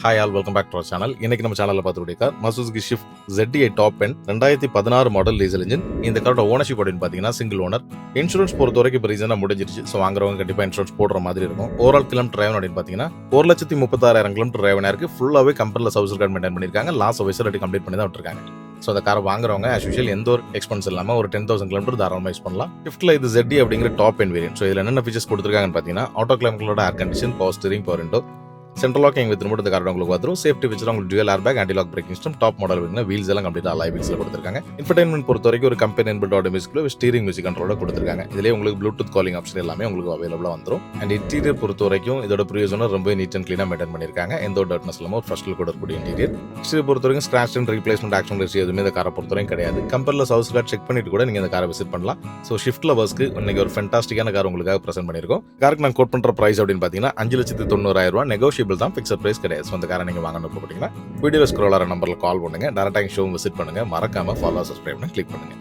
Hi all, welcome back to our channel. இன்னைக்கு நம்ம சேனல்ல பார்த்துக்கூடிய car Suzuki Swift ZDI top end 2016 model diesel engine. இந்த காரோட ஓனர்ஷிப் அப்படின்னு பார்த்தீங்கன்னா சிங்கிள் ஓனர். இன்சூரன்ஸ் பொறுத்த வரைக்கும் இப்போ ரீசனாக முடிஞ்சிருச்சு. ஸோ வாங்குறவங்க கண்டிப்பாக இன்சூரன்ஸ் போடுற மாதிரி இருக்கும். ஓவரால் கிலோமீட்டர் டிரைவன் அப்படின்னு பார்த்தீங்கன்னா 1,36,000 கிலோமீட்டர் டிரைவனாக இருக்கு. ஃபுல்லாகவே கம்பெனியில் சர்வீஸ் ரெக்கார்ட் மெயின்டைன் பண்ணியிருக்காங்க. லாஸ்ட் விசிட் கம்ப்ளீட் பண்ணி தான் விட்டுருக்காங்க. ஸோ அந்த காரை வாங்குறவங்க ஆஸ் யூஷுவல் எந்த ஒரு எக்ஸ்பென்ஸ் இல்லாமல் ஒரு 10,000 கிலோமீட்டர் தாராளமாக யூஸ் பண்ணலாம். Swiftல இது ZDI அப்படிங்கிற டாப் எண்ட் வேரியன்ட். ஸோ இதில் என்னென்ன ஃபீச்சர்ஸ் கொடுத்துருக்காங்கன்னு பார்த்தீங்கன்னா ஆட்டோ கிளைமேட்டோட air condition, power steering, power window, central locking with remote இந்த கார் உங்களுக்கு வந்துரும். சேஃப்டி ஃபீச்சர் உங்களுக்கு dual air bag, anti lock braking system, top model வேணும்னா வீல்ஸ் எல்லாம் கம்ப்ளீட்டா அலாய் வீல்ஸ்ல கொடுத்திருக்காங்க. இன்ஃபர்டைன்மென்ட் பொறுத்த வரைக்கும் ஒரு கம்பெனி இன்புட் ஆடியோ மியூசிக்ல ஸ்டீரிங் மியூசிக் கண்ட்ரோலோட கொடுத்திருக்காங்க. இதுலயே உங்களுக்கு ப்ளூடூத் காலிங் ஆப்ஷன் எல்லாமே உங்களுக்கு அவைலபிளா வந்துரும். அண்ட் இன்டீரியர் பொறுத்த வரைக்கும் இதோட ப்ரீவியஸ் ஓனர் ரொம்ப நீட் அண்ட் கிளீனா மெயின்டைன் பண்ணிருக்காங்க. எந்த ஒரு டர்ட்னஸ் இல்லாம ஒரு ஃபர்ஸ்ட் லுக் இருக்கக்கூடிய இன்டீரியர். எக்ஸ்டீரியர் பொறுத்த வரைக்கும் scratch and replacement action ratio எதுவுமே இந்த காரை பொறுத்த வரைக்கும் கிடையாது. கம்பெனில சர்வீஸ் கார்டு செக் பண்ணிட்டு கூட நீங்க இந்த காரை விசிட் பண்ணலாம். ஸோ ஷிஃப்ட் லவர்ஸ்க்கு இன்னைக்கு ஒரு ஃபென்டாஸ்டிக்கான கார் உங்களுக்காக பிரசென்ட் பண்ணிருக்கோம். காருக்கு நான் கோட் பண்ற பிரைஸ் அப்படின்னு பாத்தீங்கன்னா 5,90,000 நெகோஷியபிள் தான், ஃபிக்ஸட் பிரைஸ் கிடையாது. ஸோ அந்த காரை நீங்க வாங்கணும் போட்டீங்கன்னா வீடியோ ஸ்க்ரோல் ஆகிற நம்பர்ல கால் பண்ணுங்க, டேரக்டா ஷோ விசிட் பண்ணுங்க, மறக்காம ஃபாலோ சப்ஸ்கிரைப் பண்ணி கிளிக் பண்ணுங்க.